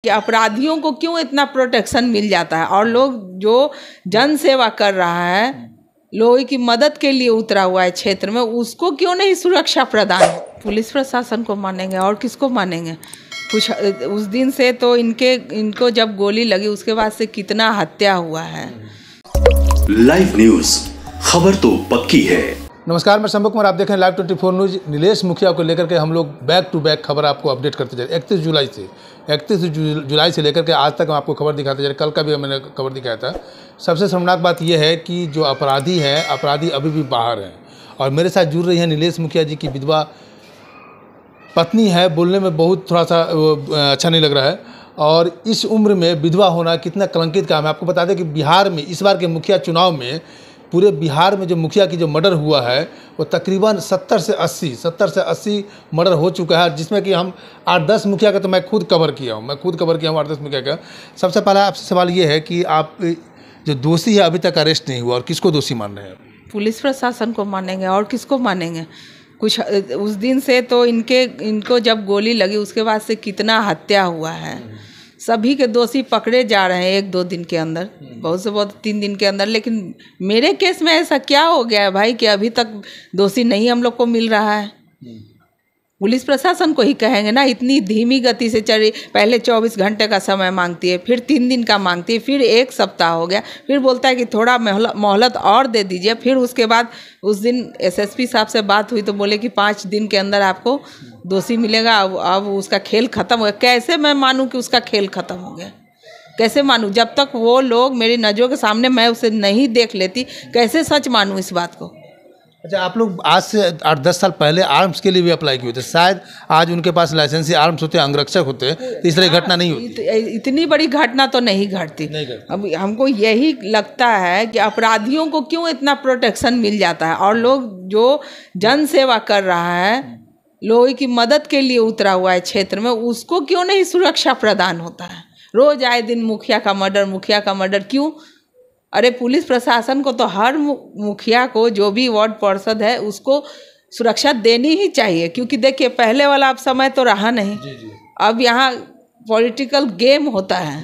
कि अपराधियों को क्यों इतना प्रोटेक्शन मिल जाता है और लोग जो जन सेवा कर रहा है, लोगों की मदद के लिए उतरा हुआ है क्षेत्र में, उसको क्यों नहीं सुरक्षा प्रदान। पुलिस प्रशासन को मानेंगे और किसको मानेंगे। कुछ उस दिन से तो इनको जब गोली लगी उसके बाद से कितना हत्या हुआ है। लाइव न्यूज, खबर तो पक्की है। नमस्कार, मैं शंभू कुमार, आप देख रहे हैं लाइव 24 न्यूज। नीलेश मुखिया को लेकर के हम लोग बैक टू बैक खबर आपको अपडेट करते जा रहे हैं। 31 जुलाई से लेकर के आज तक हम आपको खबर दिखाते जा रहे हैं। कल का भी मैंने खबर दिखाया था। सबसे शर्मनाक बात यह है कि जो अपराधी अभी भी बाहर हैं। और मेरे साथ जुड़ रही हैं नीलेश मुखिया जी की विधवा पत्नी है। बोलने में बहुत थोड़ा सा अच्छा नहीं लग रहा है। और इस उम्र में विधवा होना कितना कलंकित काम है। आपको बता दें कि बिहार में इस बार के मुखिया चुनाव में पूरे बिहार में जो मुखिया की जो मर्डर हुआ है वो तकरीबन 70 से 80 मर्डर हो चुका है, जिसमें कि हम 8-10 मुखिया का तो मैं खुद कवर किया हूँ 8-10 मुखिया का। सबसे पहला आपसे सवाल ये है कि आप जो दोषी है अभी तक अरेस्ट नहीं हुआ, और किसको दोषी मान रहे हैं? पुलिस प्रशासन को मानेंगे और किसको मानेंगे। कुछ उस दिन से तो इनको जब गोली लगी उसके बाद से कितना हत्या हुआ है। सभी के दोषी पकड़े जा रहे हैं 1-2 दिन के अंदर, बहुत से बहुत 3 दिन के अंदर। लेकिन मेरे केस में ऐसा क्या हो गया है भाई कि अभी तक दोषी नहीं हम लोग को मिल रहा है। पुलिस प्रशासन को ही कहेंगे ना, इतनी धीमी गति से चली। पहले 24 घंटे का समय मांगती है, फिर 3 दिन का मांगती है, फिर 1 सप्ताह हो गया, फिर बोलता है कि थोड़ा मोहलत और दे दीजिए। फिर उसके बाद उस दिन एसएसपी साहब से बात हुई तो बोले कि 5 दिन के अंदर आपको दोषी मिलेगा। अब उसका खेल ख़त्म हो गया। कैसे मैं मानूं कि उसका खेल ख़त्म हो गया? कैसे मानूं? जब तक वो लोग मेरी नज़रों के सामने मैं उसे नहीं देख लेती, कैसे सच मानूं इस बात को। अच्छा, आप लोग आज से 8-10 साल पहले आर्म्स के लिए भी अप्लाई किए थे। शायद आज उनके पास लाइसेंसी आर्म्स होते, अंगरक्षक होते, तो इस तरह घटना नहीं होती। इतनी बड़ी घटना तो नहीं घटती। अब हमको यही लगता है कि अपराधियों को क्यों इतना प्रोटेक्शन मिल जाता है और लोग जो जन सेवा कर रहा है, लोगों की मदद के लिए उतरा हुआ है क्षेत्र में, उसको क्यों नहीं सुरक्षा प्रदान होता है। रोज आए दिन मुखिया का मर्डर क्यों? अरे पुलिस प्रशासन को तो हर मुखिया को, जो भी वार्ड पार्षद है, उसको सुरक्षा देनी ही चाहिए। क्योंकि देखिए पहले वाला अब समय तो रहा नहीं। अब यहाँ पॉलिटिकल गेम होता है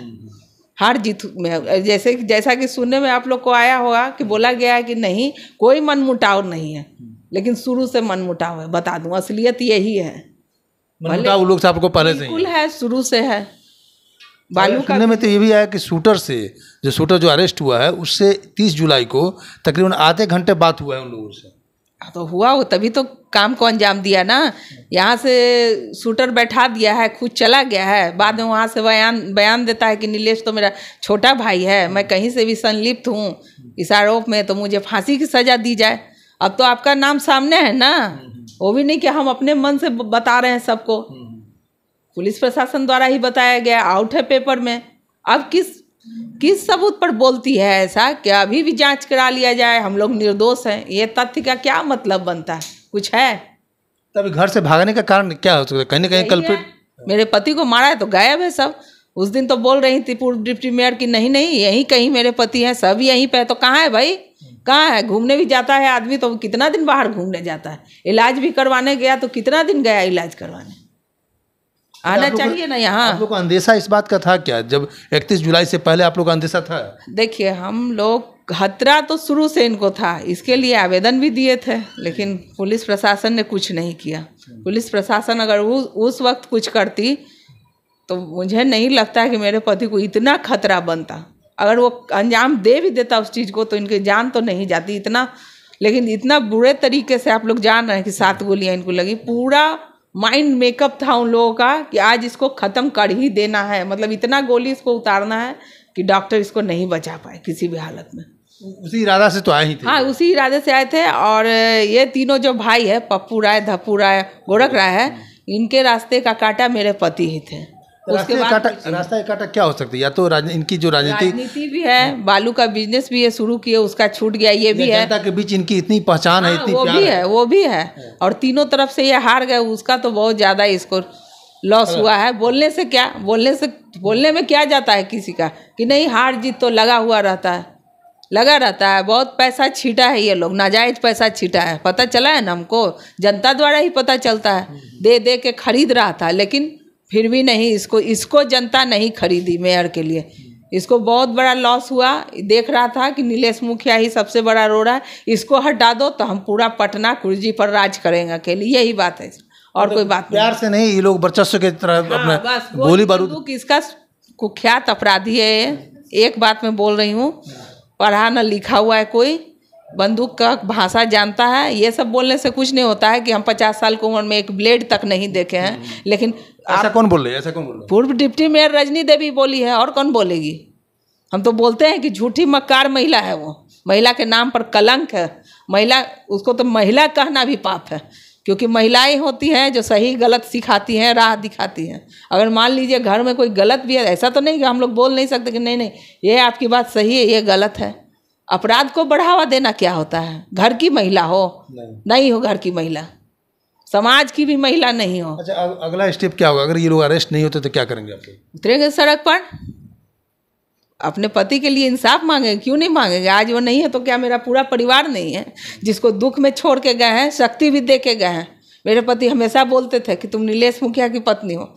हार जीत में। जैसा कि सुनने में आप लोग को आया होगा कि बोला गया है कि नहीं, कोई मनमुटाव नहीं है, लेकिन शुरू से मनमुटाव है। बता दूं, असलियत यही है। मनमुटाव लोग से आपको पहले से बिल्कुल है, शुरू से है। बालू सुनने में तो ये भी आया कि शूटर जो अरेस्ट हुआ है उससे 30 जुलाई को तकरीबन आधे घंटे बात हुआ है उन लोगों से। तो हुआ हो तभी तो काम को अंजाम दिया ना। यहाँ से शूटर बैठा दिया है, खुद चला गया है। बाद में वहाँ से बयान देता है कि नीलेश तो मेरा छोटा भाई है, मैं कहीं से भी संलिप्त हूँ इस आरोप में, तो मुझे फांसी की सज़ा दी जाए। अब तो आपका नाम सामने है ना, वो भी नहीं कि हम अपने मन से बता रहे हैं सबको। पुलिस प्रशासन द्वारा ही बताया गया, आउट है पेपर में। अब किस सबूत पर बोलती है ऐसा कि अभी भी जांच करा लिया जाए, हम लोग निर्दोष हैं? ये तथ्य का क्या मतलब बनता है? कुछ है? तभी घर से भागने का कारण क्या हो सकता है? कहीं ना कहीं कल्प्रिट मेरे पति को मारा है तो गायब है सब। उस दिन तो बोल रही थी पूर्व डिप्टी मेयर की नहीं यहीं कहीं मेरे पति हैं, सब यहीं पे है। तो कहाँ है भाई, कहाँ है? घूमने भी जाता है आदमी तो कितना दिन बाहर घूमने जाता है। इलाज भी करवाने गया तो कितना दिन गया इलाज करवाने? आना चाहिए ना यहाँ। आप लोग को अंदेशा इस बात का था क्या, जब 31 जुलाई से पहले आप लोग का अंदेशा था? देखिए, हम लोग खतरा तो शुरू से इनको था, इसके लिए आवेदन भी दिए थे, लेकिन पुलिस प्रशासन ने कुछ नहीं किया। पुलिस प्रशासन अगर उस वक्त कुछ करती तो मुझे नहीं लगता कि मेरे पति को इतना खतरा बनता। अगर वो अंजाम दे भी देता उस चीज़ को तो इनकी जान तो नहीं जाती इतना। लेकिन इतना बुरे तरीके से आप लोग जान रहे हैं कि 7 गोलियाँ इनको लगी। पूरा माइंड मेकअप था उन लोगों का कि आज इसको ख़त्म कर ही देना है। मतलब इतना गोली इसको उतारना है कि डॉक्टर इसको नहीं बचा पाए किसी भी हालत में। उसी इरादा से तो आए ही थे। हाँ, उसी इरादे से आए थे। और ये तीनों जो भाई है, पप्पू राय, धप्पू राय, गोरख राय है, इनके रास्ते का कांटा मेरे पति ही थे। उसके बाद रास्ता काटा क्या हो सकता है? या तो इनकी जो राजनीति भी है, बालू का बिजनेस भी ये शुरू किए, उसका छूट गया, ये भी है। जनता के बीच इनकी इतनी पहचान है, इतनी वो भी है। और तीनों तरफ से ये हार गए, उसका तो बहुत ज़्यादा इसको लॉस हुआ है। बोलने में क्या जाता है किसी का कि नहीं, हार जीत तो लगा रहता है। बहुत पैसा छीटा है ये लोग, नाजायज पैसा छीटा है। पता चला है ना हमको, जनता द्वारा ही पता चलता है। दे के खरीद रहा था, लेकिन फिर भी नहीं, इसको जनता नहीं खरीदी मेयर के लिए। इसको बहुत बड़ा लॉस हुआ। देख रहा था कि नीलेश मुखिया ही सबसे बड़ा रो रहा है, इसको हटा दो तो हम पूरा पटना कुर्जी पर राज करेंगे अकेले। यही बात है और कोई बात प्यार से नहीं, ये लोग वर्चस्व की तरह अपने बस गोली बारूद। इसका कुख्यात अपराधी है ये। एक बात मैं बोल रही हूँ, पढ़ा न लिखा हुआ है कोई, बंदूक का भाषा जानता है। ये सब बोलने से कुछ नहीं होता है कि हम 50 साल की उम्र में एक ब्लेड तक नहीं देखे हैं। लेकिन ऐसा कौन बोल रहे हैं? ऐसा कौन बोल रहे हैं? पूर्व डिप्टी मेयर रजनी देवी बोली है, और कौन बोलेगी? हम तो बोलते हैं कि झूठी मक्कार महिला है वो, महिला के नाम पर कलंक है। महिला, उसको तो महिला कहना भी पाप है, क्योंकि महिलाएं होती हैं जो सही गलत सिखाती हैं, राह दिखाती हैं। अगर मान लीजिए घर में कोई गलत भी है, ऐसा तो नहीं कि हम लोग बोल नहीं सकते कि नहीं ये आपकी बात सही है, ये गलत है। अपराध को बढ़ावा देना क्या होता है? घर की महिला हो नहीं हो, घर की महिला, समाज की भी महिला नहीं हो। अच्छा, अगला स्टेप क्या होगा अगर ये लोग अरेस्ट नहीं होते तो क्या करेंगे आप लोग? उतरेंगे सड़क पर, अपने पति के लिए इंसाफ मांगेंगे। क्यों नहीं मांगेंगे? आज वो नहीं है तो क्या मेरा पूरा परिवार नहीं है जिसको दुख में छोड़ के गए हैं, शक्ति भी दे के गए हैं। मेरे पति हमेशा बोलते थे कि तुम नीलेश मुखिया की पत्नी हो,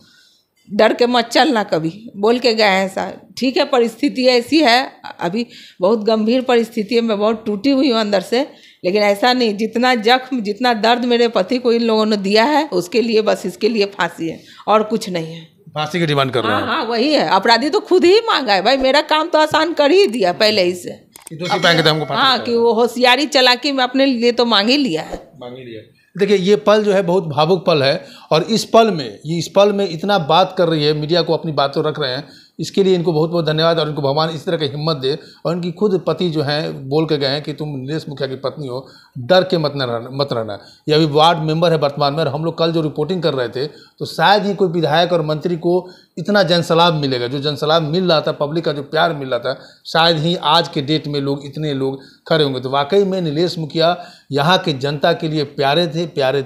डर के मत चलना, कभी बोल के गए हैं ऐसा। ठीक है, परिस्थिति ऐसी है, अभी बहुत गंभीर परिस्थिति है, मैं बहुत टूटी हुई हूँ अंदर से, लेकिन ऐसा नहीं, जितना जख्म जितना दर्द मेरे पति को इन लोगों ने दिया है उसके लिए, बस इसके लिए फांसी है और कुछ नहीं है। फांसी की डिमांड कर रहे हैं? हाँ, वही है। अपराधी तो खुद ही मांगा है भाई, मेरा काम तो आसान कर ही दिया पहले ही से। दोषी पाएंगे तो हमको फांसी? हाँ, कि वो होशियारी चालाकी में अपने लिए तो मांग ही लिया है। मांग ही लिया। देखिए, ये पल जो है बहुत भावुक पल है, और इस पल में इतना बात कर रही है, मीडिया को अपनी बातों रख रहे हैं, इसके लिए इनको बहुत बहुत धन्यवाद। और इनको भगवान इस तरह की हिम्मत दे। और इनकी खुद पति जो हैं बोल के गए हैं कि तुम नीलेश मुखिया की पत्नी हो, डर के मत रहना। ये अभी वार्ड मेंबर है वर्तमान में, और हम लोग कल जो रिपोर्टिंग कर रहे थे तो शायद ही कोई विधायक और मंत्री को इतना जनसलाब मिलेगा, जो जनसलाब मिल रहा था, पब्लिक का जो प्यार मिल रहा था, शायद ही आज के डेट में इतने लोग खड़े होंगे। तो वाकई में नीलेश मुखिया यहाँ की जनता के लिए प्यारे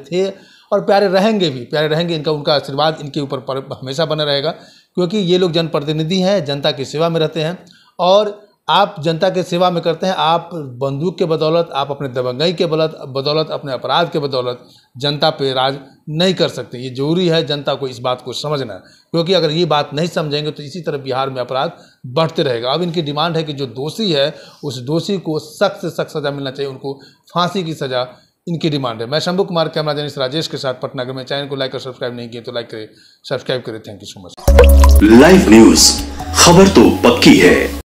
थे और प्यारे रहेंगे। इनका उनका आशीर्वाद इनके ऊपर हमेशा बना रहेगा, क्योंकि ये लोग जनप्रतिनिधि हैं, जनता की सेवा में रहते हैं। और आप जनता के सेवा में करते हैं, आप बंदूक के बदौलत, आप अपने दबंगई के बदौलत, अपने अपराध के बदौलत जनता पे राज नहीं कर सकते। ये जरूरी है जनता को इस बात को समझना, क्योंकि अगर ये बात नहीं समझेंगे तो इसी तरह बिहार में अपराध बढ़ते रहेगा। अब इनकी डिमांड है कि जो दोषी है उस दोषी को सख्त से सख्त सज़ा मिलना चाहिए, उनको फांसी की सज़ा इनकी डिमांड है। मैं शंभू कुमार, कैमरा जर्नलिस्ट राजेश के साथ पटना। अगर मेरे चैनल को लाइक और सब्सक्राइब नहीं किए तो लाइक करें, सब्सक्राइब करें। Thank you so much. Live news, खबर तो पक्की है।